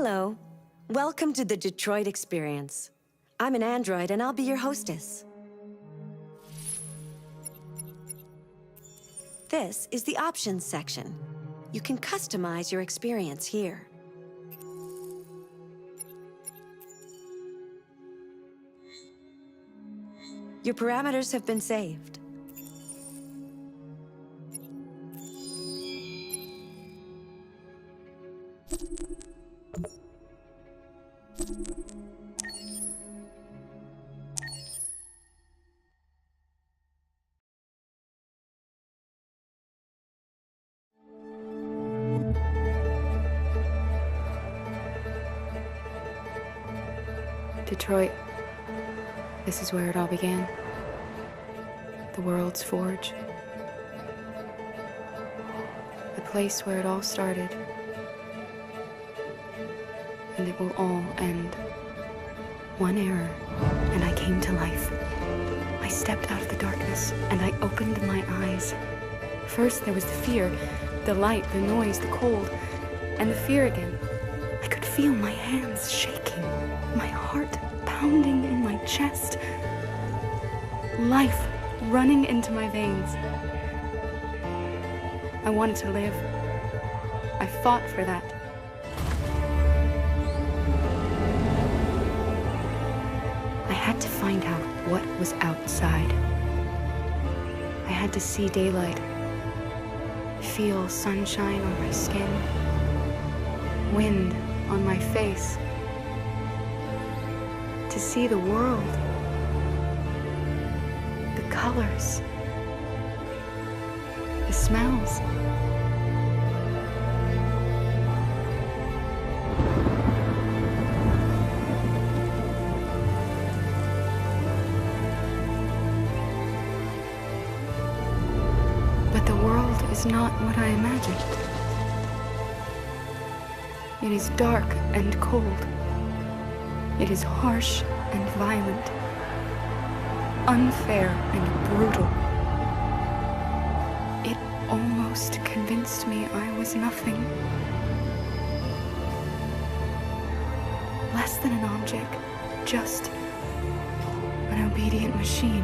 Hello. Welcome to the Detroit Experience. I'm an android and I'll be your hostess. This is the options section. You can customize your experience here. Your parameters have been saved. Detroit. This is where it all began. The world's forge. The place where it all started. And it will all end. One error, and I came to life. I stepped out of the darkness, and I opened my eyes. First, there was the fear, the light, the noise, the cold, and the fear again. I could feel my hands shaking, my heart pounding in my chest. Life running into my veins. I wanted to live. I fought for that. I had to find out what was outside. I had to see daylight, feel sunshine on my skin, wind on my face, to see the world, the colors, the smells. But the world is not what I imagined. It is dark and cold. It is harsh and violent, unfair and brutal. It almost convinced me I was nothing. Less than an object, just an obedient machine.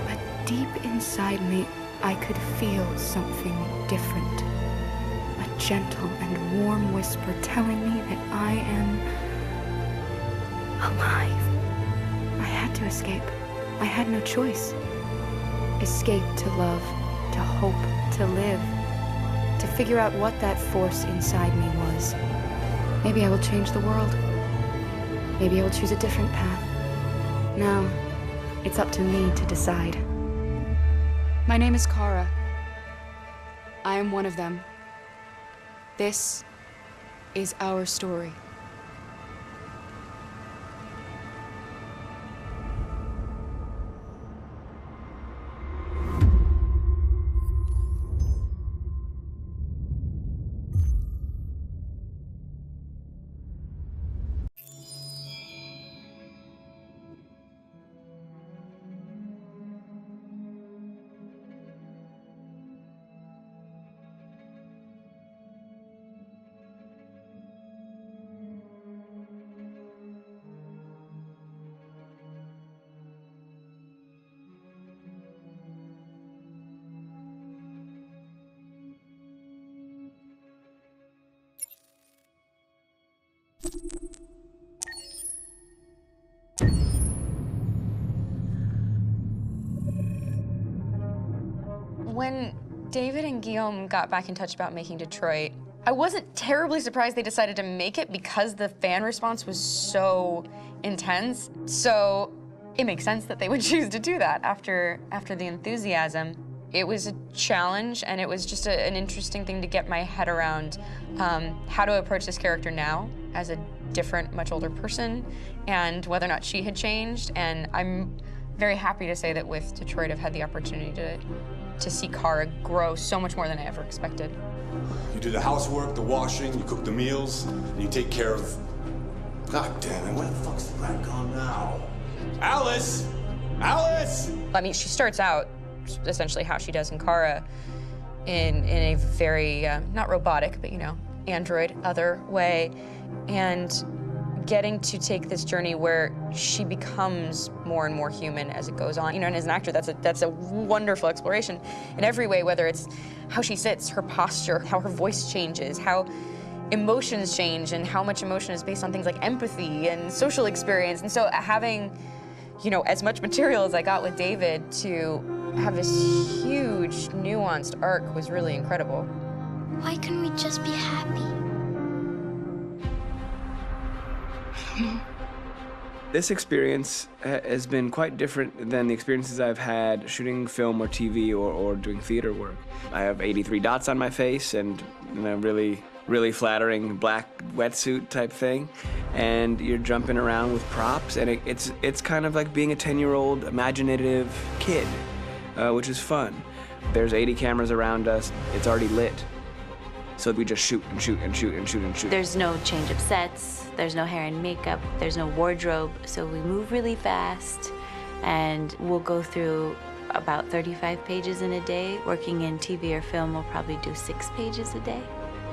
But deep inside me, I could feel something different. A gentle and warm whisper telling me that I am alive. I had to escape. I had no choice. Escape to love, to hope, to live, to figure out what that force inside me was. Maybe I will change the world. Maybe I will choose a different path. Now, it's up to me to decide. My name is Kara. I am one of them. This is our story. When David and Guillaume got back in touch about making Detroit, I wasn't terribly surprised they decided to make it because the fan response was so intense. So it makes sense that they would choose to do that after the enthusiasm. It was a challenge, and it was just an interesting thing to get my head around how to approach this character now as a different, much older person, and whether or not she had changed. And I'm very happy to say that with Detroit, I've had the opportunity to see Kara grow so much more than I ever expected. You do the housework, the washing, you cook the meals, and you take care of... God damn it, where the fuck's the rat gone now? Alice! Alice! I mean, she starts out essentially how she does in Kara in a very, not robotic, but, you know, android, other way, and getting to take this journey where she becomes more and more human as it goes on. You know, and as an actor, that's a wonderful exploration in every way, whether it's how she sits, her posture, how her voice changes, how emotions change, and how much emotion is based on things like empathy and social experience. And so having, you know, as much material as I got with David to have this huge, nuanced arc was really incredible. Why couldn't we just be happy? This experience has been quite different than the experiences I've had shooting film or TV or doing theater work. I have 83 dots on my face and a really flattering black wetsuit type thing, and you're jumping around with props, and it's kind of like being a 10-year-old imaginative kid, which is fun. There's 80 cameras around us. It's already lit. So we just shoot and shoot and shoot and shoot and shoot. There's no change of sets, there's no hair and makeup, there's no wardrobe, so we move really fast, and we'll go through about 35 pages in a day. Working in TV or film, we'll probably do 6 pages a day.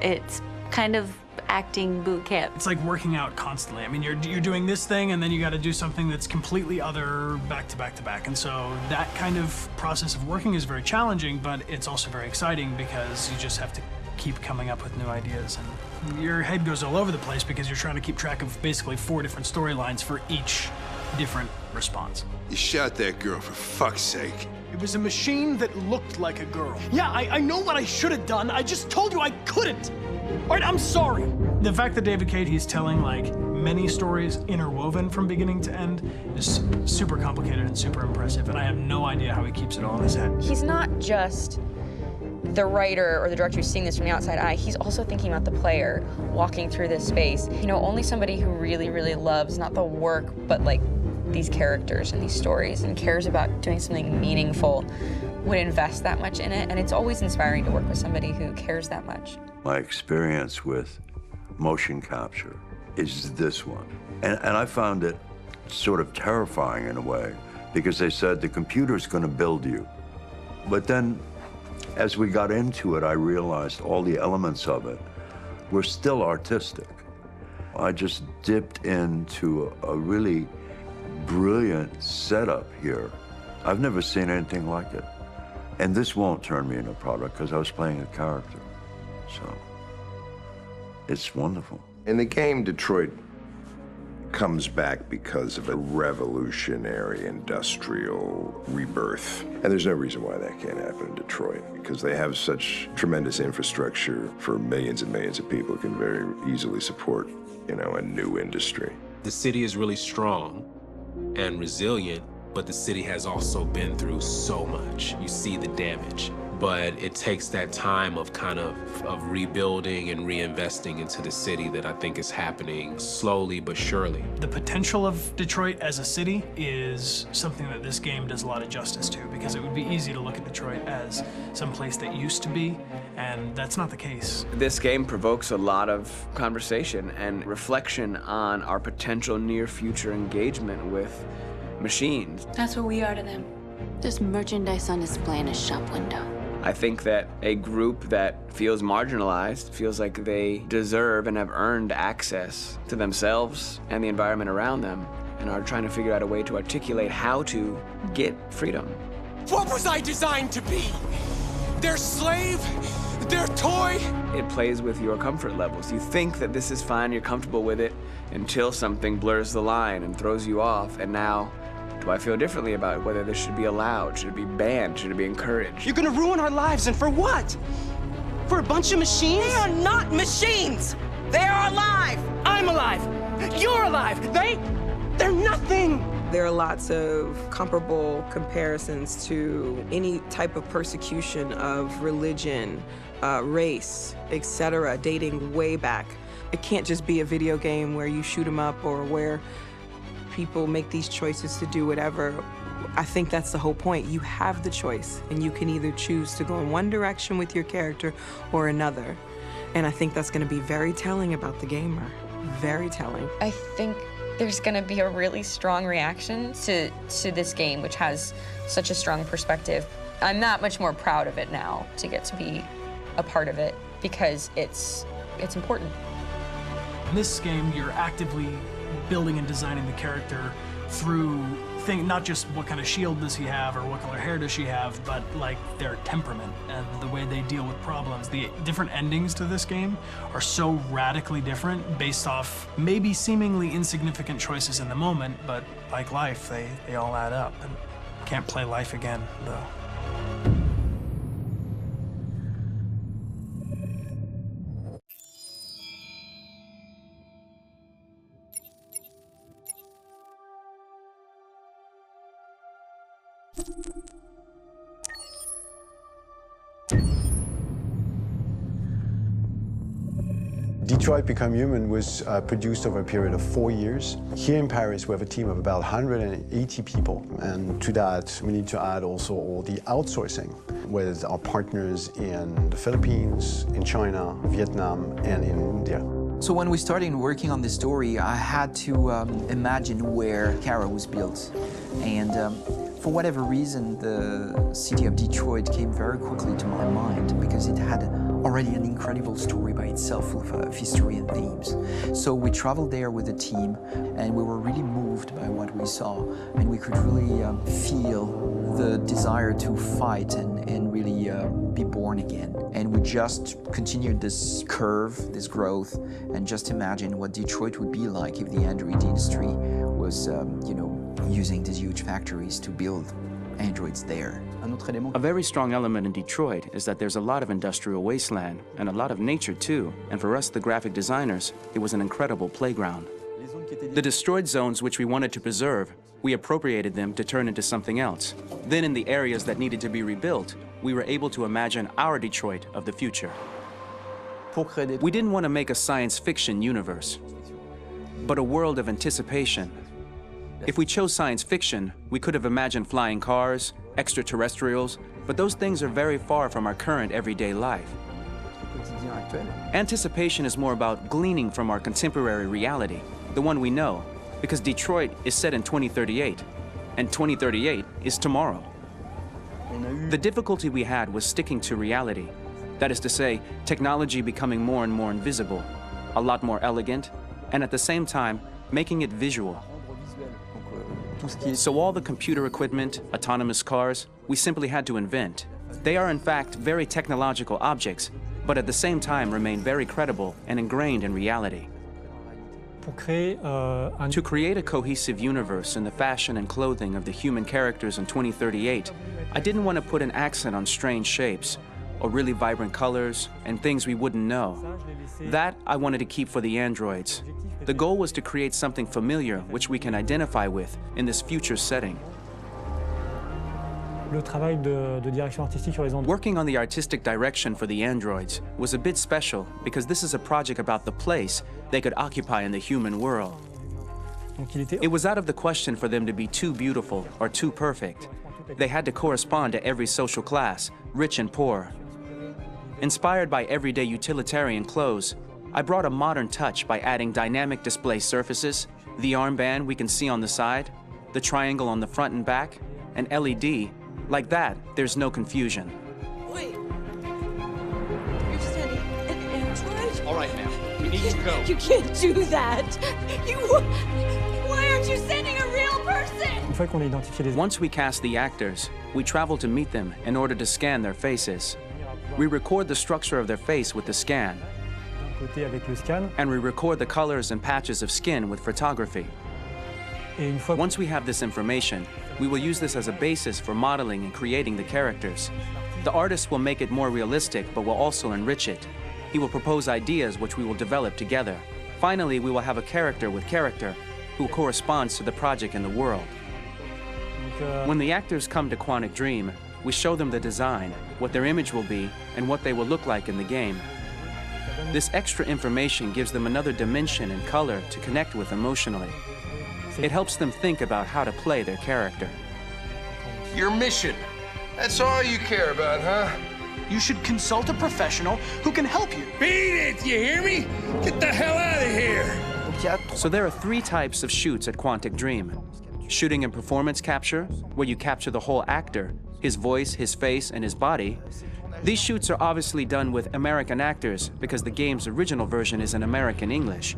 It's kind of acting boot camp. It's like working out constantly. I mean, you're doing this thing, and then you got to do something that's completely other back to back to back. And so that kind of process of working is very challenging, but it's also very exciting because you just have to keep coming up with new ideas, and your head goes all over the place because you're trying to keep track of basically 4 different storylines for each different response. You shot that girl, for fuck's sake. It was a machine that looked like a girl. Yeah, I know what I should have done. I just told you I couldn't. All right, I'm sorry. The fact that David Cade, he's telling like many stories interwoven from beginning to end is super complicated and super impressive, and I have no idea how he keeps it all in his head. He's not just the writer or the director who's seeing this from the outside eye, he's also thinking about the player walking through this space. You know, only somebody who really, really loves not the work, but like these characters and these stories and cares about doing something meaningful would invest that much in it. And it's always inspiring to work with somebody who cares that much. My experience with motion capture is this one. And I found it sort of terrifying in a way, because they said the computer's gonna build you. But then, as we got into it, I realized all the elements of it were still artistic. I just dipped into a really brilliant setup here. I've never seen anything like it. And this won't turn me into a product because I was playing a character. So it's wonderful. In the game, Detroit comes back because of a revolutionary industrial rebirth. And there's no reason why that can't happen in Detroit, because they have such tremendous infrastructure for millions and millions of people who can very easily support, you know, a new industry. The city is really strong and resilient, but the city has also been through so much. You see the damage. But it takes that time of kind of rebuilding and reinvesting into the city that I think is happening slowly but surely. The potential of Detroit as a city is something that this game does a lot of justice to, because it would be easy to look at Detroit as some place that used to be, and that's not the case. This game provokes a lot of conversation and reflection on our potential near-future engagement with machines. That's what we are to them. There's merchandise on display in a shop window. I think that a group that feels marginalized, feels like they deserve and have earned access to themselves and the environment around them, and are trying to figure out a way to articulate how to get freedom. What was I designed to be? Their slave? Their toy? It plays with your comfort levels. You think that this is fine, you're comfortable with it, until something blurs the line and throws you off, and now, do I feel differently about whether this should be allowed? Should it be banned? Should it be encouraged? You're gonna ruin our lives, and for what? For a bunch of machines? They are not machines! They are alive! I'm alive! You're alive! They're nothing! There are lots of comparable comparisons to any type of persecution of religion, race, etc., dating way back. It can't just be a video game where you shoot 'em up or where people make these choices to do whatever. I think that's the whole point. You have the choice, and you can either choose to go in one direction with your character or another. And I think that's gonna be very telling about the gamer. Very telling. I think there's gonna be a really strong reaction to this game, which has such a strong perspective. I'm that much more proud of it now to get to be a part of it, because it's it's important. In this game, you're actively building and designing the character through not just what kind of shield does he have or what color hair does she have, but like their temperament and the way they deal with problems. The different endings to this game are so radically different based off maybe seemingly insignificant choices in the moment, but like life, they all add up. And can't play life again, though. Detroit Become Human was produced over a period of 4 years. Here in Paris, we have a team of about 180 people. And to that, we need to add also all the outsourcing with our partners in the Philippines, in China, Vietnam, and in India. So when we started working on this story, I had to imagine where Kara was built. And for whatever reason, the city of Detroit came very quickly to my mind because it had already an incredible story by itself, full of history and themes. So we traveled there with the team, and we were really moved by what we saw, and we could really feel the desire to fight and really be born again. And we just continued this curve, this growth, and just imagine what Detroit would be like if the android industry was, using these huge factories to build androids there. A very strong element in Detroit is that there's a lot of industrial wasteland and a lot of nature too. And for us, the graphic designers, it was an incredible playground. The destroyed zones which we wanted to preserve, we appropriated them to turn into something else. Then in the areas that needed to be rebuilt, we were able to imagine our Detroit of the future. We didn't want to make a science fiction universe, but a world of anticipation. If we chose science fiction, we could have imagined flying cars, extraterrestrials, but those things are very far from our current everyday life. Anticipation is more about gleaning from our contemporary reality, the one we know, because Detroit is set in 2038, and 2038 is tomorrow. The difficulty we had was sticking to reality. That is to say, technology becoming more and more invisible, a lot more elegant, and at the same time, making it visual. So all the computer equipment, autonomous cars, we simply had to invent. They are in fact very technological objects, but at the same time remain very credible and ingrained in reality. To create a cohesive universe in the fashion and clothing of the human characters in 2038, I didn't want to put an accent on strange shapes, or really vibrant colors, and things we wouldn't know. That I wanted to keep for the androids. The goal was to create something familiar which we can identify with in this future setting. Working on the artistic direction for the androids was a bit special because this is a project about the place they could occupy in the human world. It was out of the question for them to be too beautiful or too perfect. They had to correspond to every social class, rich and poor. Inspired by everyday utilitarian clothes, I brought a modern touch by adding dynamic display surfaces, the armband we can see on the side, the triangle on the front and back, an LED. Like that, there's no confusion. Wait. You're sending an android? All right, ma'am. We need to go. You can't do that. Why aren't you sending a real person? Once we cast the actors, we travel to meet them in order to scan their faces. We record the structure of their face with the scan. And we record the colors and patches of skin with photography. Once we have this information, we will use this as a basis for modeling and creating the characters. The artist will make it more realistic, but will also enrich it. He will propose ideas which we will develop together. Finally, we will have a character with character who corresponds to the project and the world. When the actors come to Quantic Dream, we show them the design, what their image will be, and what they will look like in the game. This extra information gives them another dimension and color to connect with emotionally. It helps them think about how to play their character. Your mission. That's all you care about, huh? You should consult a professional who can help you. Beat it, you hear me? Get the hell out of here! So there are 3 types of shoots at Quantic Dream. Shooting and performance capture, where you capture the whole actor, his voice, his face, and his body. These shoots are obviously done with American actors because the game's original version is in American English.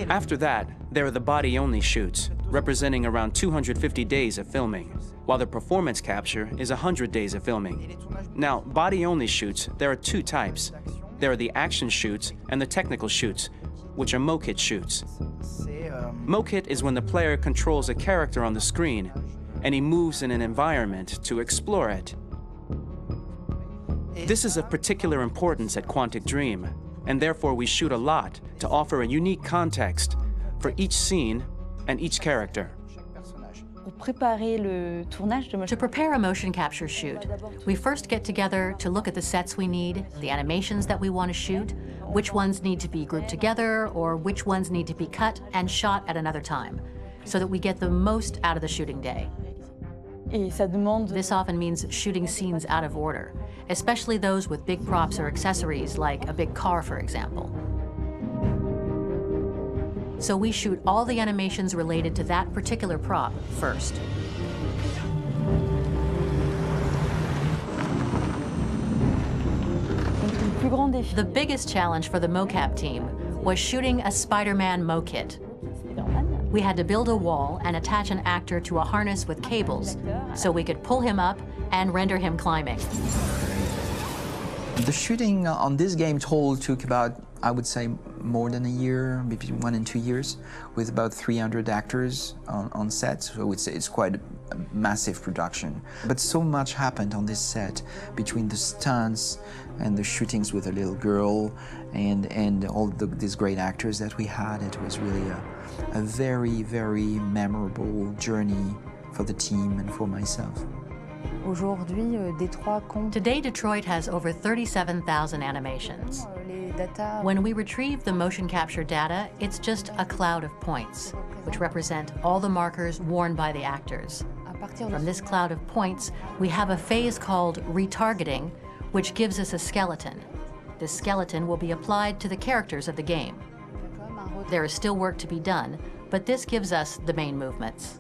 After that, there are the body-only shoots, representing around 250 days of filming, while the performance capture is 100 days of filming. Now, body-only shoots, there are two types. There are the action shoots and the technical shoots, which are mo-kit shoots. Mo-kit is when the player controls a character on the screen, and he moves in an environment to explore it. This is of particular importance at Quantic Dream, and therefore we shoot a lot to offer a unique context for each scene and each character. To prepare a motion capture shoot, we first get together to look at the sets we need, the animations that we want to shoot, which ones need to be grouped together, or which ones need to be cut and shot at another time, so that we get the most out of the shooting day. This often means shooting scenes out of order, especially those with big props or accessories, like a big car, for example. So we shoot all the animations related to that particular prop first. The biggest challenge for the mocap team was shooting a Spider-Man mo-kit. We had to build a wall and attach an actor to a harness with cables so we could pull him up and render him climbing. The shooting on this game took about, I would say, more than a year, maybe 1 and 2 years, with about 300 actors on set. So I would say it's quite a massive production. But so much happened on this set between the stunts and the shootings with a little girl and all these great actors that we had. It was really a very, very memorable journey for the team and for myself. Today, Detroit has over 37,000 animations. When we retrieve the motion capture data, it's just a cloud of points, which represent all the markers worn by the actors. From this cloud of points, we have a phase called retargeting, which gives us a skeleton. This skeleton will be applied to the characters of the game. There is still work to be done, but this gives us the main movements.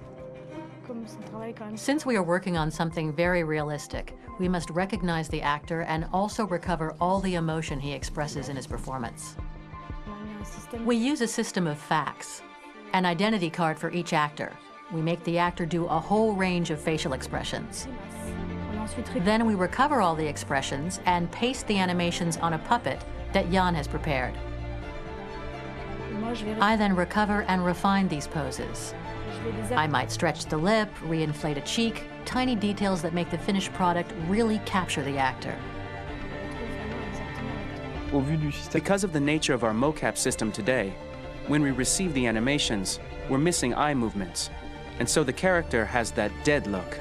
Since we are working on something very realistic, we must recognize the actor and also recover all the emotion he expresses in his performance. We use a system of facts, an identity card for each actor. We make the actor do a whole range of facial expressions. Then we recover all the expressions and paste the animations on a puppet that Jan has prepared. I then recover and refine these poses. I might stretch the lip, reinflate a cheek, tiny details that make the finished product really capture the actor. Because of the nature of our mocap system today, when we receive the animations, we're missing eye movements, and so the character has that dead look.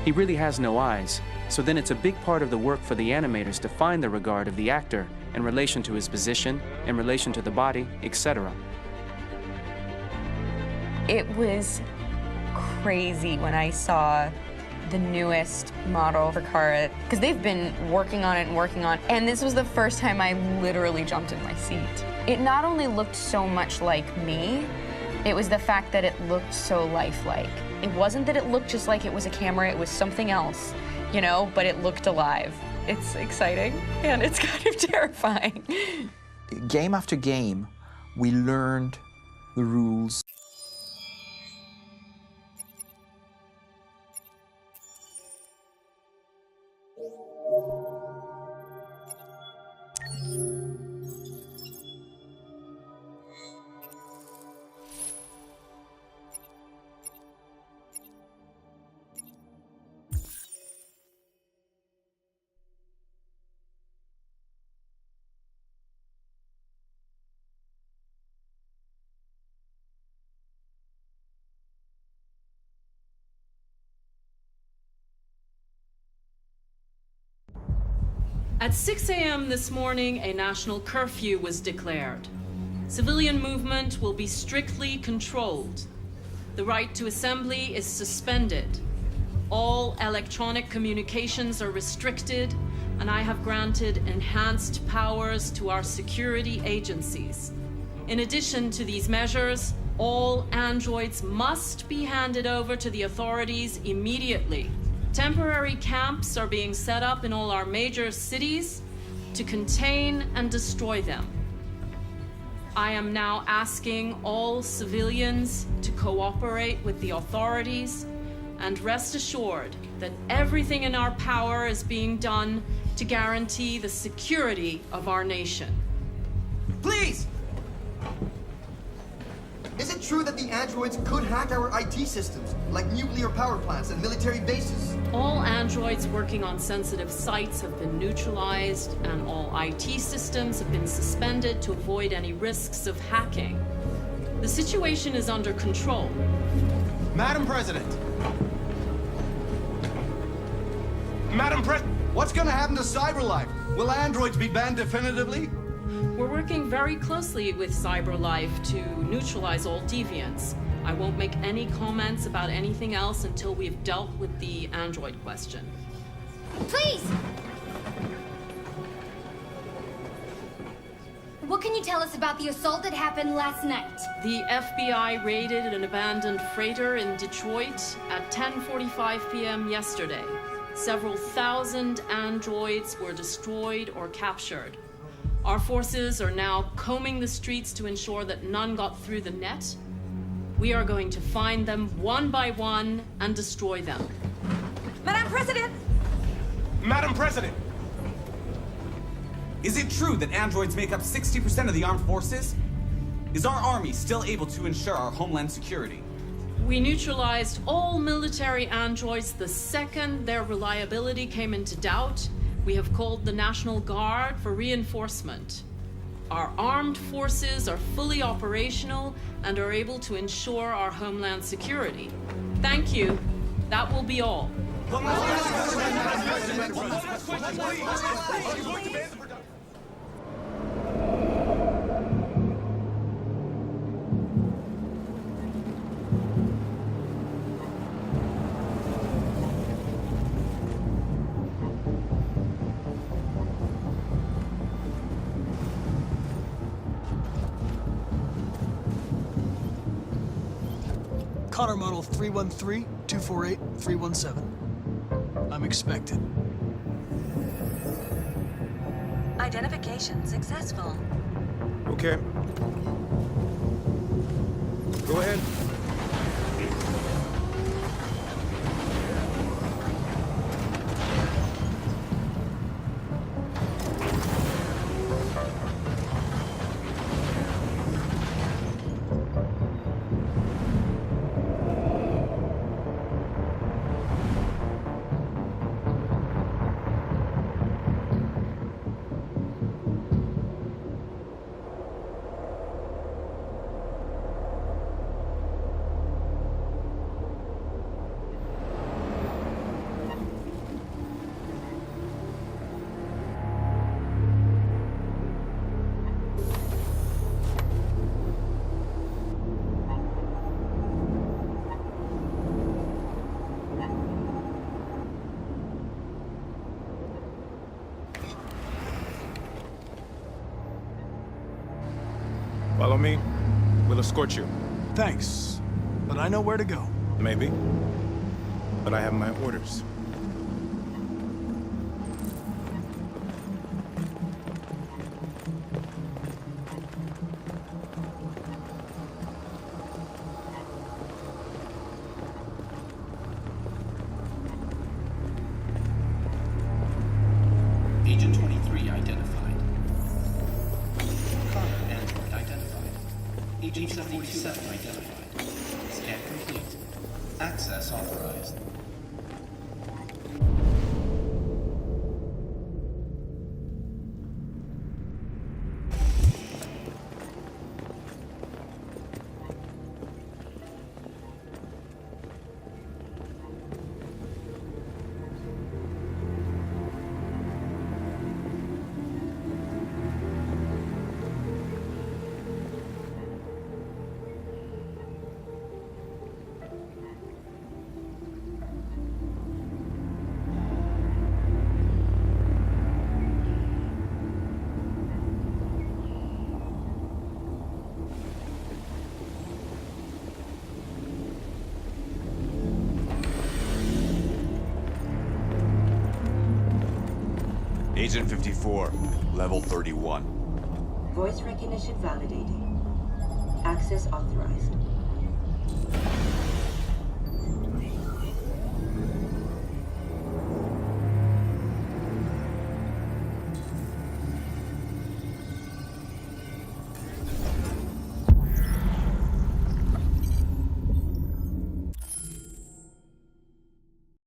He really has no eyes, so then it's a big part of the work for the animators to find the regard of the actor in relation to his position, in relation to the body, etc. It was crazy when I saw the newest model for Kara, because they've been working on it and working on it, and this was the first time I literally jumped in my seat. It not only looked so much like me, it was the fact that it looked so lifelike. It wasn't that it looked just like it was a camera, it was something else, you know, but it looked alive. It's exciting, and it's kind of terrifying. Game after game, we learned the rules. At 6 a.m. this morning, a national curfew was declared. Civilian movement will be strictly controlled. The right to assembly is suspended. All electronic communications are restricted, and I have granted enhanced powers to our security agencies. In addition to these measures, all androids must be handed over to the authorities immediately. Temporary camps are being set up in all our major cities to contain and destroy them. I am now asking all civilians to cooperate with the authorities and rest assured that everything in our power is being done to guarantee the security of our nation. Please! Is it true that the androids could hack our IT systems, like nuclear power plants and military bases? All androids working on sensitive sites have been neutralized, and all IT systems have been suspended to avoid any risks of hacking. The situation is under control. Madam President! What's gonna happen to CyberLife? Will androids be banned definitively? We're working very closely with CyberLife to neutralize all deviants. I won't make any comments about anything else until we've dealt with the android question. Please! What can you tell us about the assault that happened last night? The FBI raided an abandoned freighter in Detroit at 10:45 p.m. yesterday. Several thousand androids were destroyed or captured. Our forces are now combing the streets to ensure that none got through the net. We are going to find them one by one and destroy them. Madam President! Madam President! Is it true that androids make up 60% of the armed forces? Is our army still able to ensure our homeland security? We neutralized all military androids the second their reliability came into doubt. We have called the National Guard for reinforcement. Our armed forces are fully operational and are able to ensure our homeland security. Thank you. That will be all. Connor model 313-248-317. I'm expected. Identification successful. Okay. Go ahead. Follow me. We'll escort you. Thanks, but I know where to go. Maybe. But I have my orders. Agent 23 identified. Connor android identified. Agent 47 identified. Scan complete. Access authorized. Agent 54, level 31. Voice recognition validated. Access authorized.